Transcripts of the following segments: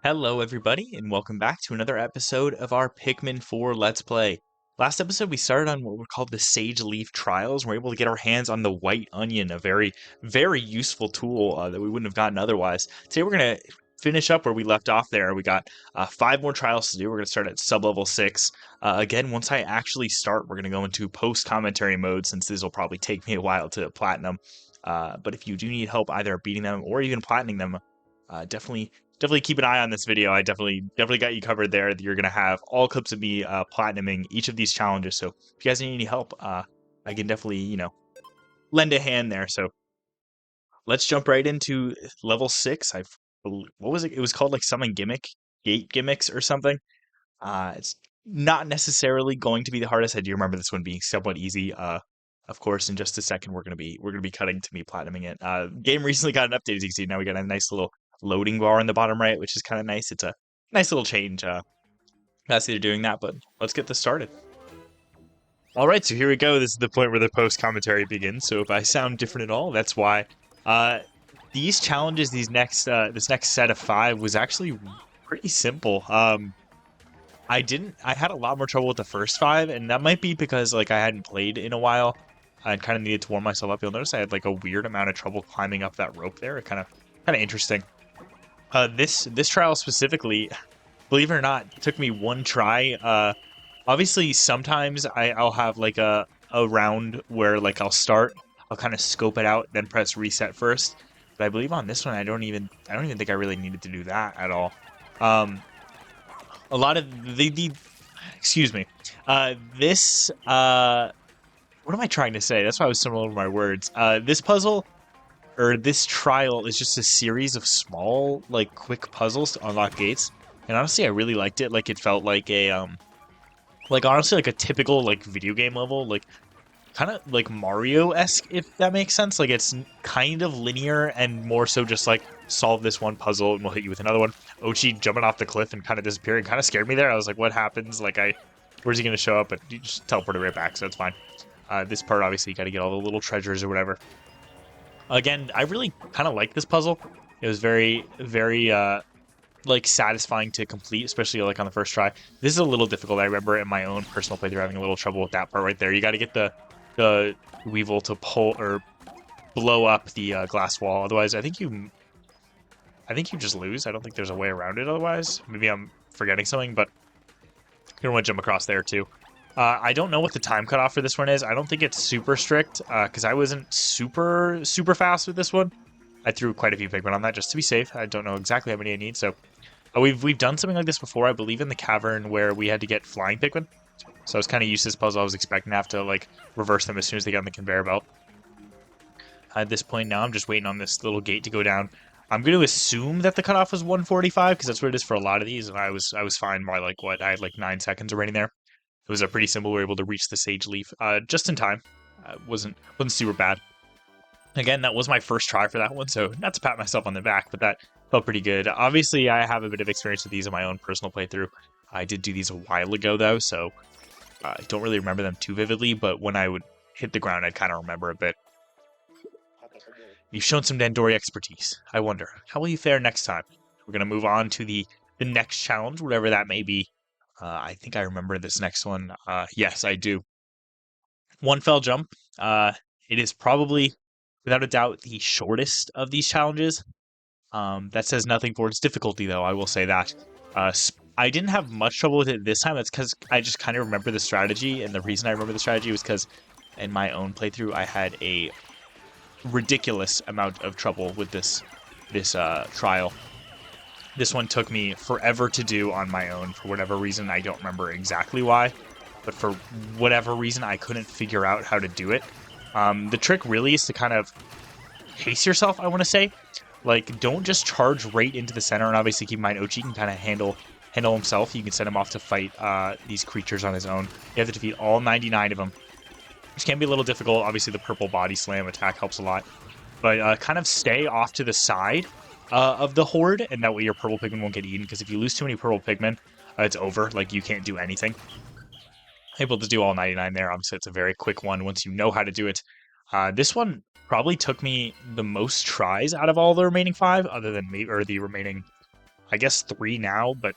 Hello, everybody, and welcome back to another episode of our Pikmin 4 Let's Play. Last episode, we started on what were called the Sage Leaf Trials. We're able to get our hands on the White Onion, a very useful tool that we wouldn't have gotten otherwise. Today, we're going to finish up where we left off there. We got 5 more trials to do. We're going to start at sub-level 6. Again, once I actually start, we're going to go into post-commentary mode, since this will probably take me a while to platinum. But if you do need help either beating them or even platinum them, definitely keep an eye on this video. I definitely got you covered there. You're gonna have all clips of me platinuming each of these challenges. So if you guys need any help, I can definitely lend a hand there. So let's jump right into level 6. What was it? It was called like summon gate gimmicks or something. It's not necessarily going to be the hardest. I do remember this one being somewhat easy. Of course, in just a second, we're gonna be cutting to me platinuming it. Game recently got an update, as you can see. Now we got a nice little loading bar in the bottom right, which is kind of nice. It's a nice little change. That's either doing that, but let's get this started. All right, so here we go. This is the point where the post commentary begins. So if I sound different at all, that's why. Uh, these challenges, this next set of 5 was actually pretty simple. I had a lot more trouble with the first 5, and that might be because like I hadn't played in a while. I kind of needed to warm myself up. You'll notice I had like a weird amount of trouble climbing up that rope there. Kind of interesting. This trial specifically, believe it or not, took me one try. Obviously, sometimes I'll have like a round where like I'll kind of scope it out, then press reset first. But I believe on this one, I don't even think I really needed to do that at all. A lot of the excuse me, this what am I trying to say? That's why I was stumbling over my words. This puzzle or this trial is just a series of small, like, quick puzzles to unlock gates. And honestly, I really liked it. Like, it felt like honestly, like a typical, like, video game level. Like, kind of like Mario-esque, if that makes sense. Like, it's kind of linear and more so just, like, solve this one puzzle and we'll hit you with another one. Ochi jumping off the cliff and kind of disappearing kind of scared me there. I was like, what happens? Like, where's he going to show up? But you just teleported right back, so it's fine. This part, obviously, you got to get all the little treasures or whatever. Again, I really kind of like this puzzle. It was very like satisfying to complete, especially like on the first try. This is a little difficult. I remember in my own personal playthrough having a little trouble with that part right there. You got to get the Weevil to pull or blow up the glass wall. Otherwise, I think you just lose. I don't think there's a way around it. Otherwise, maybe I'm forgetting something, but you don't want to jump across there too. I don't know what the time cutoff for this one is. I don't think it's super strict, because I wasn't super fast with this one. I threw quite a few Pikmin on that just to be safe. I don't know exactly how many I need, so... we've done something like this before, I believe in the cavern where we had to get flying Pikmin. So I was kind of used to this puzzle. I was expecting to have to, like, reverse them as soon as they got on the conveyor belt. At this point now, I'm just waiting on this little gate to go down. I'm going to assume that the cutoff was 1:45, because that's what it is for a lot of these, and I was fine by, like, what, I had, like, 9 seconds remaining there. It was a pretty simple. We were able to reach the Sage Leaf just in time. Wasn't super bad. Again, that was my first try for that one, so not to pat myself on the back, but that felt pretty good. Obviously, I have a bit of experience with these in my own personal playthrough. I did do these a while ago, though, so I don't really remember them too vividly, but when I would hit the ground, I'd kind of remember a bit. You've shown some Dandori expertise. I wonder, how will you fare next time? We're going to move on to the next challenge, whatever that may be. I think I remember this next one. Yes, I do. One fell jump. It is probably, without a doubt, the shortest of these challenges. That says nothing for its difficulty, though, I will say that. I didn't have much trouble with it this time. That's because I just kind of remember the strategy, and the reason I remember the strategy was because in my own playthrough, I had a ridiculous amount of trouble with this trial. This one took me forever to do on my own for whatever reason. I don't remember exactly why, but for whatever reason, I couldn't figure out how to do it. The trick really is to kind of pace yourself, I want to say. Like, don't just charge right into the center, and obviously keep in mind Ochi can kind of handle himself. You can send him off to fight these creatures on his own. You have to defeat all 99 of them, which can be a little difficult. Obviously, the purple body slam attack helps a lot. But kind of stay off to the side of the horde, and that way your purple Pikmin won't get eaten, because if you lose too many purple Pikmin, it's over. Like, you can't do anything. Able to do all 99 there. Obviously, it's a very quick one once you know how to do it. This one probably took me the most tries out of all the remaining 5, other than me, or the remaining I guess 3 now, but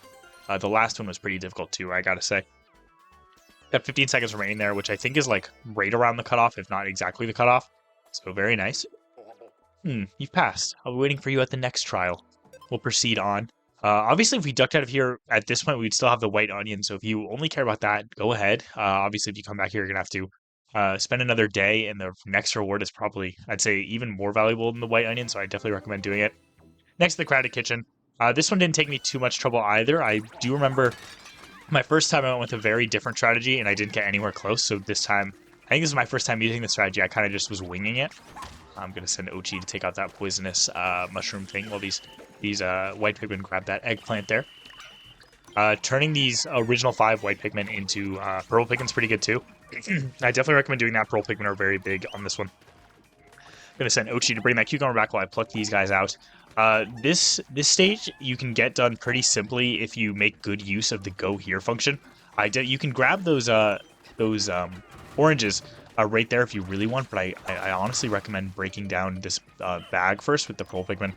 the last one was pretty difficult too, I gotta say. Got 15 seconds remaining there, which I think is like right around the cutoff, if not exactly the cutoff. So very nice. You've passed. I'll be waiting for you at the next trial. We'll proceed on. Obviously, if we ducked out of here at this point, we'd still have the white onion. So if you only care about that, go ahead. Obviously, if you come back here, you're going to have to spend another day, and the next reward is probably, I'd say, even more valuable than the white onion. So I definitely recommend doing it. Next to the crowded kitchen. This one didn't take me too much trouble either. I do remember my first time I went with a very different strategy, and I didn't get anywhere close. So this time, I think this is my first time using the strategy. I kind of just was winging it. I'm going to send Ochi to take out that poisonous mushroom thing while these white Pikmin grab that eggplant there. Turning these original 5 white Pikmin into purple Pikmin's pretty good too. I definitely recommend doing that. Purple Pikmin are very big on this one. I'm going to send Ochi to bring that cucumber back while I pluck these guys out. This stage you can get done pretty simply if you make good use of the go here function. You can grab those oranges right there if you really want, but I honestly recommend breaking down this bag first with the purple Pikmin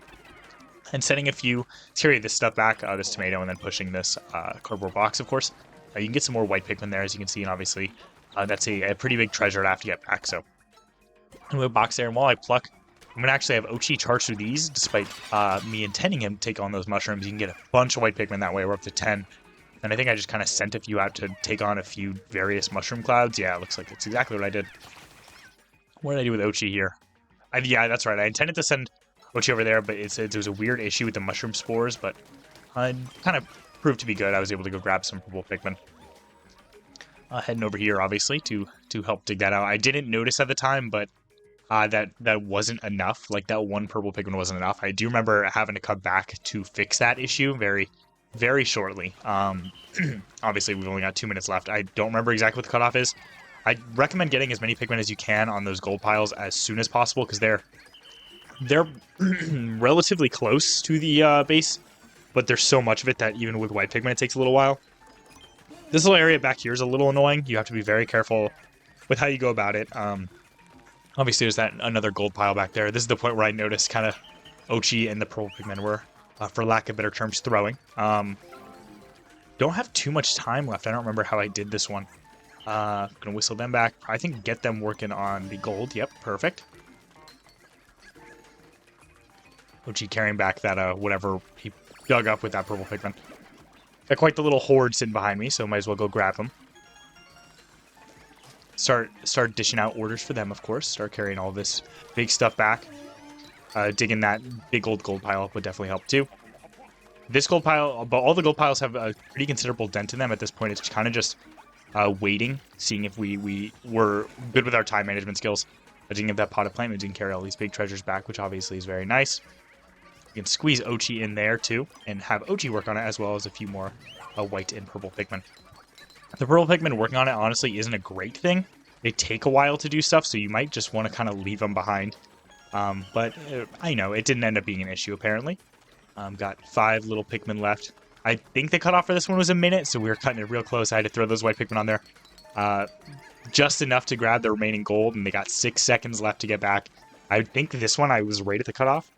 and sending a few to carry this stuff back, this tomato, and then pushing this cardboard box, of course. You can get some more white Pikmin there, as you can see, and obviously that's a pretty big treasure to have to get back. So I'm going to box there, and while I pluck, I'm going to actually have Ochi charge through these, despite me intending him to take on those mushrooms. You can get a bunch of white Pikmin that way. We're up to 10. And I think I just kind of sent a few out to take on a few various mushroom clouds. Yeah, it looks like that's exactly what I did. What did I do with Ochi here? Yeah, that's right. I intended to send Ochi over there, but it was a weird issue with the mushroom spores, but it kind of proved to be good. I was able to go grab some purple Pikmin. Heading over here, obviously, to help dig that out. I didn't notice at the time, but that wasn't enough. Like, that one purple Pikmin wasn't enough. I do remember having to come back to fix that issue very shortly. Obviously, we've only got 2 minutes left. I don't remember exactly what the cutoff is. I recommend getting as many Pikmin as you can on those gold piles as soon as possible, because they're relatively close to the base, but there's so much of it that even with white Pikmin, it takes a little while. This little area back here is a little annoying. You have to be very careful with how you go about it. Obviously, there's another gold pile back there. This is the point where I noticed kind of Ochi and the purple Pikmin were, for lack of better terms, throwing. Don't have too much time left. I don't remember how I did this one. Gonna whistle them back. I think get them working on the gold. Yep, perfect. Ochi carrying back that whatever he dug up with that purple Pikmin. Got quite the little horde sitting behind me, so might as well go grab them. Start dishing out orders for them, of course. Start carrying all this big stuff back. Digging that big old gold pile up would definitely help too. This gold pile, but all the gold piles have a pretty considerable dent in them at this point. It's kind of just waiting, seeing if we were good with our time management skills. I didn't get that pot of plant. We didn't carry all these big treasures back, which obviously is very nice. You can squeeze Ochi in there too, and have Ochi work on it, as well as a few more white and purple Pikmin. The purple Pikmin working on it honestly isn't a great thing. They take a while to do stuff, so you might just want to kind of leave them behind. But I know it didn't end up being an issue apparently. Got 5 little Pikmin left. I think the cutoff for this one was a minute, so we were cutting it real close. I had to throw those white Pikmin on there. Just enough to grab the remaining gold, and they got 6 seconds left to get back. I think this one I was right at the cutoff.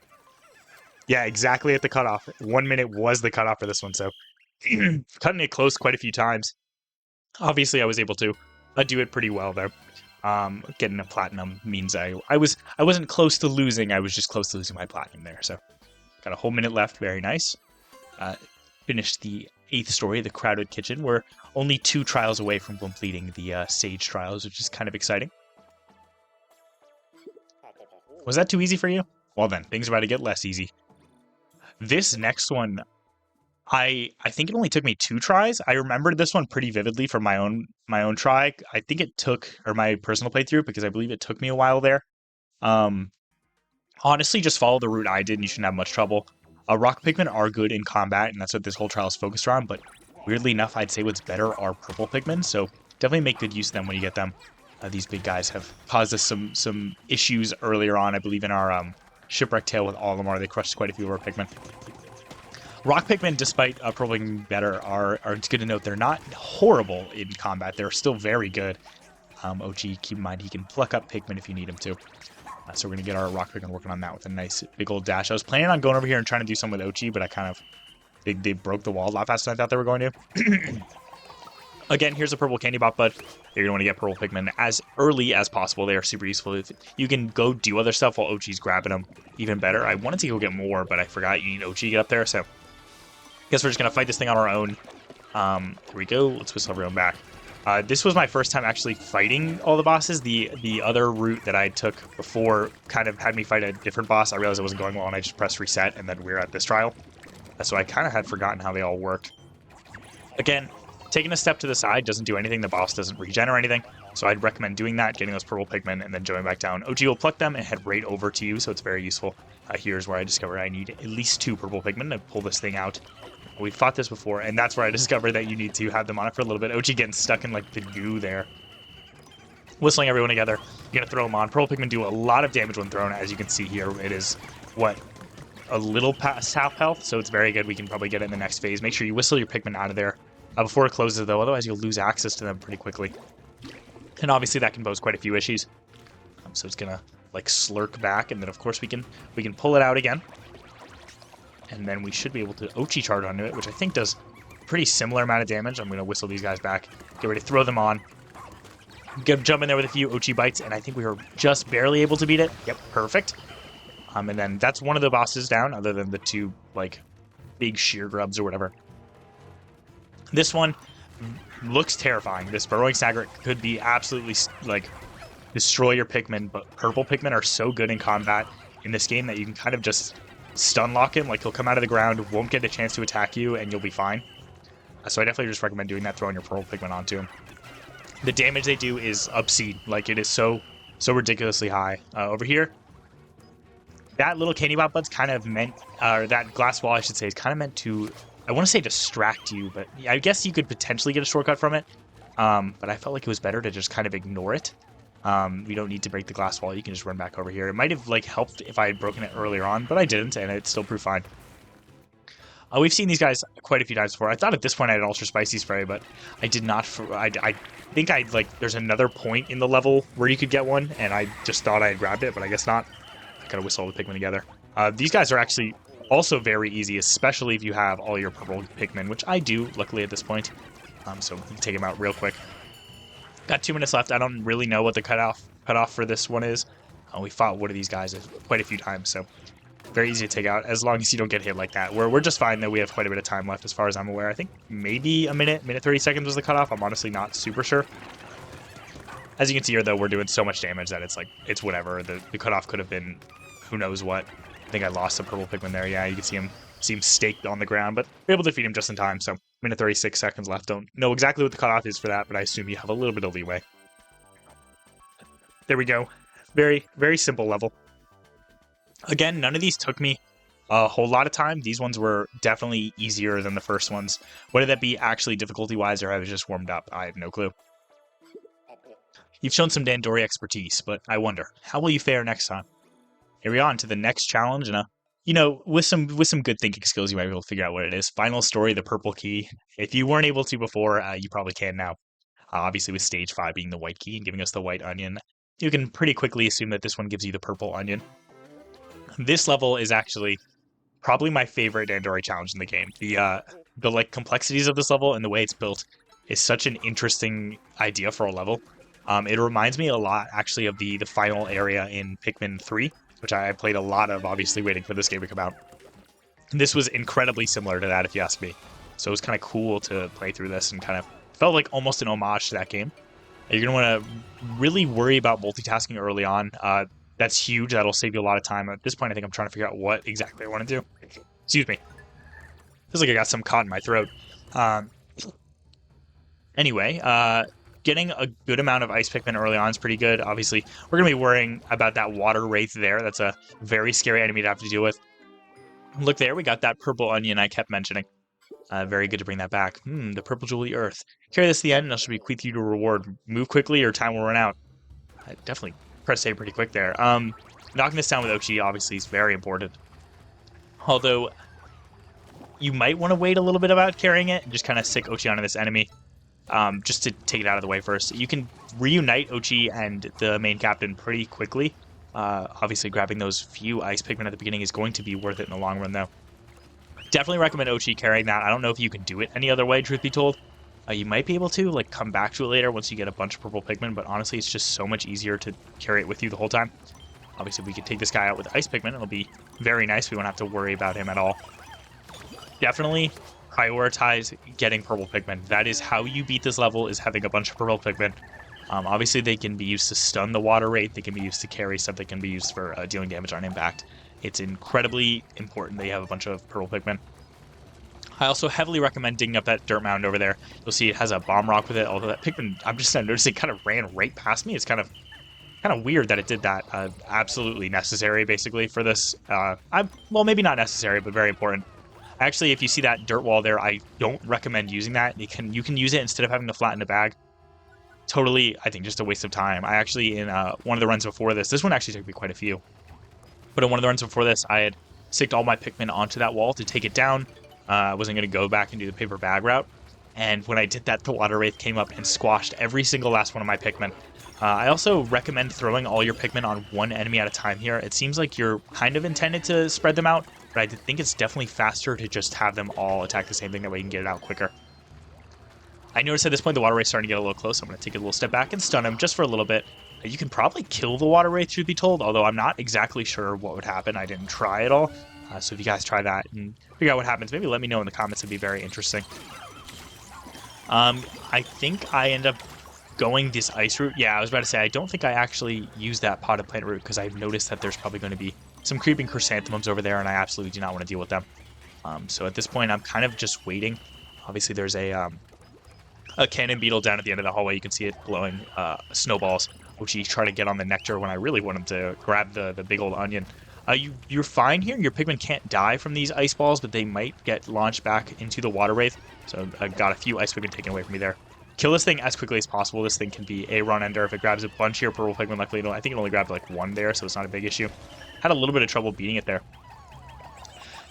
Yeah, exactly at the cutoff. 1 minute was the cutoff for this one, so cutting it close quite a few times. Obviously, I was able to do it pretty well, though. Getting a platinum means I wasn't close to losing. I was just close to losing my platinum there, so got a whole minute left. Very nice. Finished the 8th story, the crowded kitchen. We're only 2 trials away from completing the sage trials, which is kind of exciting. Was that too easy for you? Well then, things are about to get less easy. This next one, I think it only took me 2 tries. I remembered this one pretty vividly from my own try. I think it took, or my personal playthrough, because I believe it took me a while there. Honestly, just follow the route I did and you shouldn't have much trouble. Rock Pikmin are good in combat, and that's what this whole trial is focused on, but weirdly enough, I'd say what's better are purple Pikmin, so definitely make good use of them when you get them. These big guys have caused us some issues earlier on, I believe, in our shipwreck tale with Olimar. They crushed quite a few of our Pikmin. Rock Pikmin, despite purple Pikmin better, are it's good to note they're not horrible in combat. They're still very good. Ochi, keep in mind, he can pluck up Pikmin if you need him to. So we're going to get our Rock Pikmin working on that with a nice big old dash. I was planning on going over here and trying to do something with Ochi, but I kind of They broke the wall a lot faster than I thought they were going to. Again, here's a purple candy bot bud. You're going to want to get purple Pikmin as early as possible. They are super useful. If you can go do other stuff while Ochi's grabbing them, even better. I wanted to go get more, but I forgot you need Ochi to get up there, so guess we're just going to fight this thing on our own. Here we go. Let's whistle everyone back. This was my first time actually fighting all the bosses. The other route that I took before kind of had me fight a different boss. I realized it wasn't going well, and I just pressed reset, and then we were at this trial. So I kind of had forgotten how they all worked. Again, taking a step to the side doesn't do anything. The boss doesn't regen or anything. So I'd recommend doing that, getting those purple Pikmin, and then jumping back down. Ochi will pluck them and head right over to you, so it's very useful. Here's where I discovered I need at least 2 purple Pikmin to pull this thing out. We fought this before, and that's where I discovered that you need to have them on it for a little bit. Ochi getting stuck in, like, the goo there. Whistling everyone together. You're going to throw them on. Purple Pikmin do a lot of damage when thrown. As you can see here, it is, what, a little past half health, so it's very good. We can probably get it in the next phase. Make sure you whistle your Pikmin out of there before it closes, though. Otherwise, you'll lose access to them pretty quickly. And obviously, that can pose quite a few issues. So it's going to, like, slurk back, and then, of course, we can pull it out again. And then we should be able to Ochi charge onto it, which I think does a pretty similar amount of damage. I'm going to whistle these guys back. Get ready to throw them on. Jump in there with a few Ochi bites, and I think we were just barely able to beat it. Yep, perfect. And then that's one of the bosses down, other than the 2, like, big sheer grubs or whatever. This one looks terrifying. This burrowing Snagger could be absolutely, like, destroy your Pikmin, but purple Pikmin are so good in combat in this game that you can kind of just stun lock him. Like, he'll come out of the ground, won't get a chance to attack you, and you'll be fine. So I definitely just recommend doing that, throwing your purple Pikmin onto him. The damage they do is obscene. Like, it is so ridiculously high. Over here, that little candy bot bud's kind of meant, or that glass wall, I should say, is kind of meant to, I want to say distract you, but I guess you could potentially get a shortcut from it. But I felt like it was better to just kind of ignore it. You don't need to break the glass wall. You can just run back over here. It might have, like, helped if I had broken it earlier on, but I didn't, and it still proved fine. We've seen these guys quite a few times before. I thought at this point I had an ultra spicy spray, but I did not. I think there's another point in the level where you could get one, and I just thought I had grabbed it, but I guess not. I gotta whistle all the Pikmin together. These guys are actually also very easy, especially if you have all your purple Pikmin, which I do, luckily, at this point. So we can take them out real quick. Got 2 minutes left. I don't really know what the cutoff for this one is. We fought one of these guys quite a few times, so very easy to take out, as long as you don't get hit like that. We're just fine, though. We have quite a bit of time left, as far as I'm aware. I think maybe a minute 30 seconds was the cutoff. I'm honestly not super sure. As you can see here, though, we're doing so much damage that it's whatever. The cutoff could have been who knows what. I think I lost a purple Pikmin there. Yeah, you can see him staked on the ground, but we're able to defeat him just in time, so minute 36 seconds left. Don't know exactly what the cutoff is for that, but I assume you have a little bit of leeway. There we go. Very, very simple level. Again, none of these took me a whole lot of time. These ones were definitely easier than the first ones. Whether that be actually difficulty-wise or I was just warmed up, I have no clue. You've shown some Dandori expertise, but I wonder, how will you fare next time? Here we are, on to the next challenge, and you know, with some good thinking skills, you might be able to figure out what it is. Final story, the purple key. If you weren't able to before, you probably can now. Obviously, with stage 5 being the white key and giving us the white onion, you can pretty quickly assume that this one gives you the purple onion. This level is actually probably my favorite Dandori challenge in the game. The like complexities of this level and the way it's built is such an interesting idea for a level. It reminds me a lot, actually, of the final area in Pikmin 3, which I played a lot of, obviously waiting for this game to come out. This was incredibly similar to that, if you ask me. So it was kind of cool to play through this and kind of felt like almost an homage to that game. You're going to want to really worry about multitasking early on. That's huge. That'll save you a lot of time. At this point, I think I'm trying to figure out what exactly I want to do. Excuse me. Feels like I got some caught in my throat. Anyway, getting a good amount of ice Pikmin early on is pretty good. Obviously, we're going to be worrying about that water wraith there. That's a very scary enemy to have to deal with. Look there, we got that purple onion I kept mentioning. Very good to bring that back. The purple jewelry earth. Carry this to the end, and I shall bequeath you to reward. Move quickly, or time will run out. I definitely press A pretty quick there. Knocking this down with Ochi, obviously, is very important. Although, you might want to wait a little bit about carrying it, and just kind of stick Ochi onto this enemy. Just to take it out of the way first. You can reunite Ochi and the main captain pretty quickly. Obviously, grabbing those few ice Pikmin at the beginning is going to be worth it in the long run, though. Definitely recommend Ochi carrying that. I don't know if you can do it any other way, truth be told. You might be able to, like, come back to it later once you get a bunch of purple Pikmin, but honestly, it's just so much easier to carry it with you the whole time. Obviously, we could take this guy out with Ice Pikmin. It'll be very nice. We won't have to worry about him at all. Definitely prioritize getting purple Pikmin. That is how you beat this level, is having a bunch of purple Pikmin. Obviously, they can be used to stun the water wraith. They can be used to carry stuff. They can be used for dealing damage on impact. It's incredibly important that you have a bunch of purple Pikmin. I also heavily recommend digging up that dirt mound over there. You'll see it has a bomb rock with it, although that Pikmin, I'm just noticing, kind of ran right past me. It's kind of weird that it did that. Absolutely necessary, basically, for this. Well, maybe not necessary, but very important. Actually, if you see that dirt wall there, I don't recommend using that. You can use it instead of having to flatten the bag. Totally, I think, just a waste of time. I actually, in one of the runs before this one actually took me quite a few. But in one of the runs before this, I had sticked all my Pikmin onto that wall to take it down. I wasn't going to go back and do the paper bag route. And when I did that, the water wraith came up and squashed every single last one of my Pikmin. I also recommend throwing all your Pikmin on one enemy at a time here. It seems like you're kind of intended to spread them out, but I think it's definitely faster to just have them all attack the same thing. That way you can get it out quicker. I noticed at this point the water wraith's starting to get a little close. I'm going to take a little step back and stun him just for a little bit. You can probably kill the water wraith, truth be told, although I'm not exactly sure what would happen. I didn't try at all. So if you guys try that and figure out what happens, maybe let me know in the comments. It'd be very interesting. I think I end up going this ice route. Yeah, I was about to say, I don't think I actually use that potted plant route because I've noticed that there's probably going to be some creeping chrysanthemums over there, and I absolutely do not want to deal with them. So at this point, I'm kind of just waiting. Obviously, there's a cannon beetle down at the end of the hallway. You can see it blowing snowballs, which you try to get on the nectar when I really want him to grab the big old onion. You're fine here. Your Pikmin can't die from these ice balls, but they might get launched back into the water wraith. So I've got a few ice Pikmin taken away from me there. Kill this thing as quickly as possible. This thing can be a run ender if it grabs a bunch of your purple Pikmin. Luckily, I think it only grabbed like one there, so it's not a big issue. Had a little bit of trouble beating it there.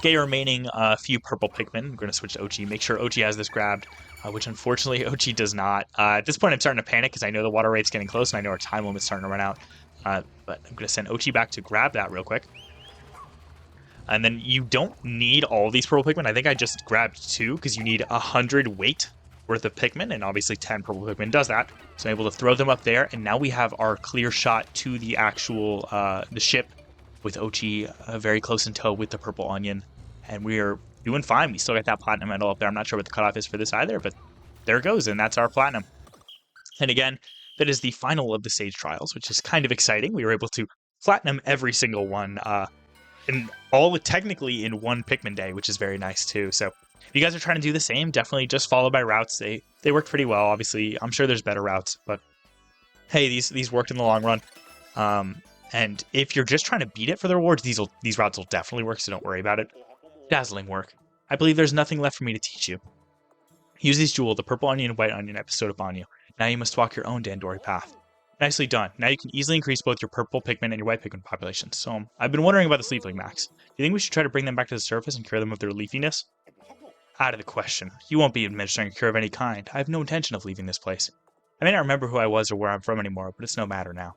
Get your remaining few purple Pikmin. We're going to switch to Ochi. Make sure Ochi has this grabbed, which unfortunately Ochi does not. At this point, I'm starting to panic because I know the water rate's getting close, and I know our time limit's starting to run out. But I'm going to send Ochi back to grab that real quick. And then you don't need all these purple Pikmin. I think I just grabbed 2 because you need 100 weight worth of Pikmin, and obviously 10 purple Pikmin does that. So I'm able to throw them up there, and now we have our clear shot to the actual the ship with Ochi very close in tow with the purple onion. And we're doing fine. We still got that platinum medal up there. I'm not sure what the cutoff is for this either, but there it goes, and that's our platinum. And again, that is the final of the stage trials, which is kind of exciting. We were able to platinum every single one, and all technically in one Pikmin day, which is very nice too. So if you guys are trying to do the same, definitely just follow my routes. They worked pretty well. Obviously, I'm sure there's better routes, but hey, these worked in the long run. And if you're just trying to beat it for the rewards, these routes will definitely work, so don't worry about it. Dazzling work. I believe there's nothing left for me to teach you. Use these jewels, the purple onion and white onion I bestowed upon you. Now you must walk your own Dandori path. Nicely done. Now you can easily increase both your purple Pikmin and your white Pikmin populations. So, I've been wondering about the Leafling Max. Do you think we should try to bring them back to the surface and cure them of their leafiness? Out of the question. You won't be administering a cure of any kind. I have no intention of leaving this place. I may not remember who I was or where I'm from anymore, but it's no matter now.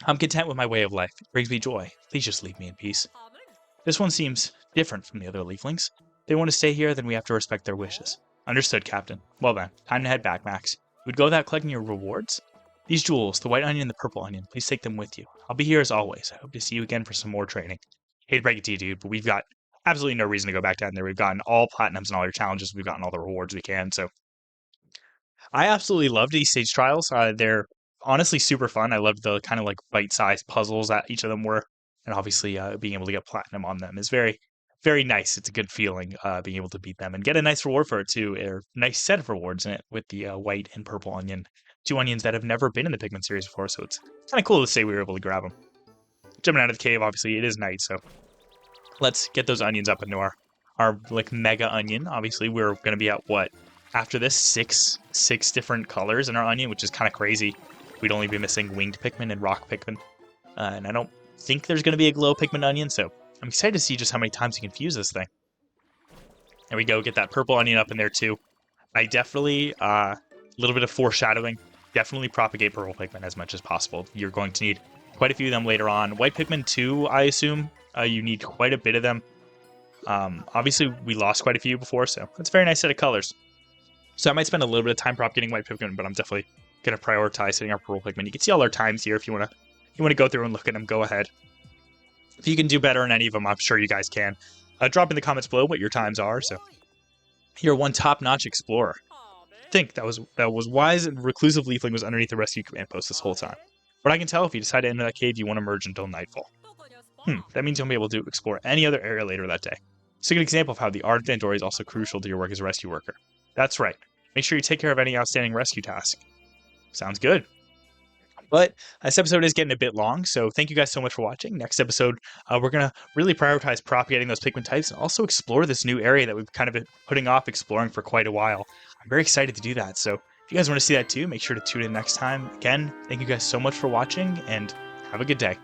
I'm content with my way of life. It brings me joy. Please just leave me in peace. This one seems different from the other leaflings. If they want to stay here, then we have to respect their wishes. Understood, Captain. Well then, time to head back, Max. We'd go without collecting your rewards? These jewels, the white onion and the purple onion, please take them with you. I'll be here as always. I hope to see you again for some more training. Hate to break it to you, dude, but we've got absolutely no reason to go back down there. We've gotten all platinums and all your challenges. We've gotten all the rewards we can, so I absolutely loved these stage trials. They're honestly super fun. I loved the kind of like bite-sized puzzles that each of them were, and obviously being able to get platinum on them is very, very nice. It's a good feeling being able to beat them and get a nice reward for it too. A nice set of rewards in it with the white and purple onion, 2 onions that have never been in the Pikmin series before. So it's kind of cool to say we were able to grab them. Jumping out of the cave, obviously it is night, so let's get those onions up into our like mega onion. Obviously we're going to be at what? After this, six different colors in our onion, which is kind of crazy. We'd only be missing winged Pikmin and rock Pikmin. And I don't think there's going to be a glow Pikmin onion, so I'm excited to see just how many times you can fuse this thing. There we go, get that purple onion up in there too. I definitely, a little bit of foreshadowing, definitely propagate purple Pikmin as much as possible. You're going to need quite a few of them later on. White Pikmin too, I assume. You need quite a bit of them. Obviously, we lost quite a few before, so that's a very nice set of colors. So I might spend a little bit of time propagating white Pikmin, but I'm definitely going to prioritize setting up purple Pikmin. You can see all our times here if you want to go through and look at them, go ahead. If you can do better in any of them, I'm sure you guys can. Drop in the comments below what your times are. So you're one top-notch explorer. Think that was wise and reclusive leafling was underneath the rescue command post this whole time. But I can tell if you decide to enter that cave, you won't emerge until nightfall. That means you won't be able to explore any other area later that day. It's a good example of how the art of Dandori is also crucial to your work as a rescue worker. That's right. Make sure you take care of any outstanding rescue tasks. Sounds good. But this episode is getting a bit long, so thank you guys so much for watching. Next episode, we're going to really prioritize propagating those Pikmin types and also explore this new area that we've kind of been putting off exploring for quite a while. I'm very excited to do that, so if you guys want to see that too, make sure to tune in next time. Again, thank you guys so much for watching, and have a good day.